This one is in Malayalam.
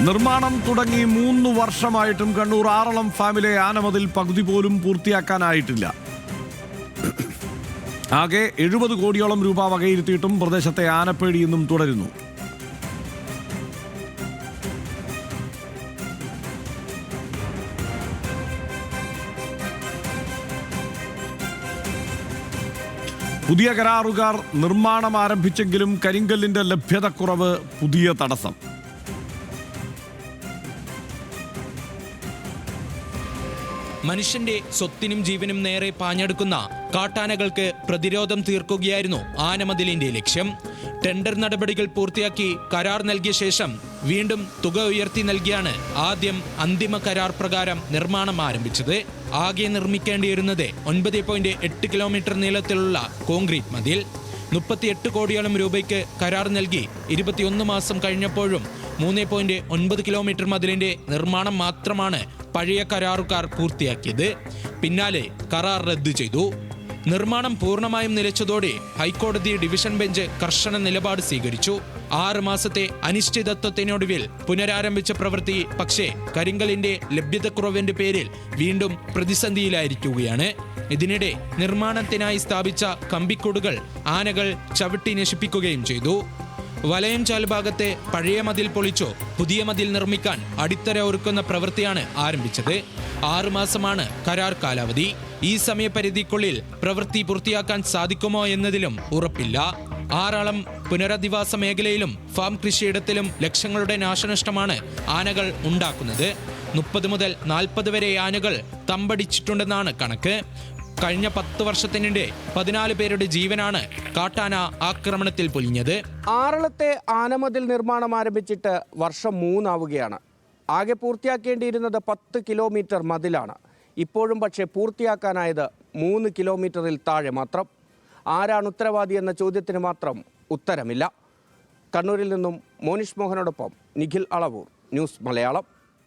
നിർമ്മാണം തുടങ്ങി 3 വർഷമായിട്ടും കണ്ണൂർ ആറളം ഫാമിലെ ആനമതിൽ പകുതി പോലും പൂർത്തിയാക്കാനായിട്ടില്ല. ആകെ 70 കോടിയോളം രൂപ വകയിരുത്തിയിട്ടും പ്രദേശത്തെ ആനപ്പേടി ഇന്നും തുടരുന്നു. പുതിയ കരാറുകാർ നിർമ്മാണം ആരംഭിച്ചെങ്കിലും കരിങ്കല്ലിന്റെ ലഭ്യതക്കുറവ് പുതിയ തടസ്സം. മനുഷ്യന്റെ സ്വത്തിനും ജീവനും നേരെ പാഞ്ഞെടുക്കുന്ന കാട്ടാനകൾക്ക് പ്രതിരോധം തീർക്കുകയായിരുന്നു ആനമതിലിന്റെ ലക്ഷ്യം. ടെൻഡർ നടപടികൾ പൂർത്തിയാക്കി കരാർ നൽകിയ ശേഷം വീണ്ടും തുക ഉയർത്തി നൽകിയാണ് ആദ്യം അന്തിമ കരാർ പ്രകാരം നിർമ്മാണം ആരംഭിച്ചത്. ആകെ നിർമ്മിക്കേണ്ടിയിരുന്നത് 9.8 കിലോമീറ്റർ നീളത്തിലുള്ള കോൺക്രീറ്റ് മതിൽ. 38 കോടിയോളം രൂപയ്ക്ക് കരാർ നൽകി 21 മാസം കഴിഞ്ഞപ്പോഴും 3.9 കിലോമീറ്റർ മതിലിന്റെ നിർമ്മാണം മാത്രമാണ് പഴയ കരാറുകാർ പൂർത്തിയാക്കിയത്. പിന്നാലെ കരാർ റദ്ദു ചെയ്തു. നിർമ്മാണം പൂർണ്ണമായും നിലച്ചതോടെ ഹൈക്കോടതി ഡിവിഷൻ ബെഞ്ച് കർശന നിലപാട് സ്വീകരിച്ചു. 6 മാസത്തെ അനിശ്ചിതത്വത്തിനൊടുവിൽ പുനരാരംഭിച്ച പ്രവൃത്തി പക്ഷേ കരിങ്കലിന്റെ ലഭ്യതക്കുറവിന്റെ പേരിൽ വീണ്ടും പ്രതിസന്ധിയിലായിരിക്കുകയാണ്. ഇതിനിടെ നിർമ്മാണത്തിനായി സ്ഥാപിച്ച കമ്പിക്കൂടുകൾ ആനകൾ ചവിട്ടി നശിപ്പിക്കുകയും ചെയ്തു. വലയംചാൽ ഭാഗത്തെ പഴയ മതിൽ പൊളിച്ചോ പുതിയ മതിൽ നിർമ്മിക്കാൻ അടിത്തറ ഒരുക്കുന്ന പ്രവൃത്തിയാണ് ആരംഭിച്ചത്. 6 മാസമാണ് കരാർ കാലാവധി. ഈ സമയപരിധിക്കുള്ളിൽ പ്രവൃത്തി പൂർത്തിയാക്കാൻ സാധിക്കുമോ എന്നതിലും ഉറപ്പില്ല. ആറളം പുനരധിവാസ മേഖലയിലും ഫാം കൃഷിയിടത്തിലും ലക്ഷങ്ങളുടെ നാശനഷ്ടമാണ് ആനകൾ ഉണ്ടാക്കുന്നത്. 30 മുതൽ 40 വരെ ആനകൾ തമ്പടിച്ചിട്ടുണ്ടെന്നാണ് കണക്ക്. കഴിഞ്ഞ 10 വർഷത്തിനിടെ 14 പേരുടെ ജീവനാണ് കാട്ടാന ആക്രമണത്തിൽ പൊലിഞ്ഞത്. ആറളത്തെ ആനമതിൽ നിർമ്മാണം ആരംഭിച്ചിട്ട് വർഷം 3 ആവുകയാണ്. ആകെ പൂർത്തിയാക്കേണ്ടിയിരുന്നത് 10 കിലോമീറ്റർ മതിലാണ്. ഇപ്പോഴും പക്ഷേ പൂർത്തിയാക്കാനായത് 3 കിലോമീറ്ററിൽ താഴെ മാത്രം. ആരാണ് ഉത്തരവാദി എന്ന ചോദ്യത്തിന് മാത്രം ഉത്തരമില്ല. കണ്ണൂരിൽ നിന്നും മോനിഷ് മോഹനോടൊപ്പം നിഖിൽ അളവൂർ, ന്യൂസ് മലയാളം.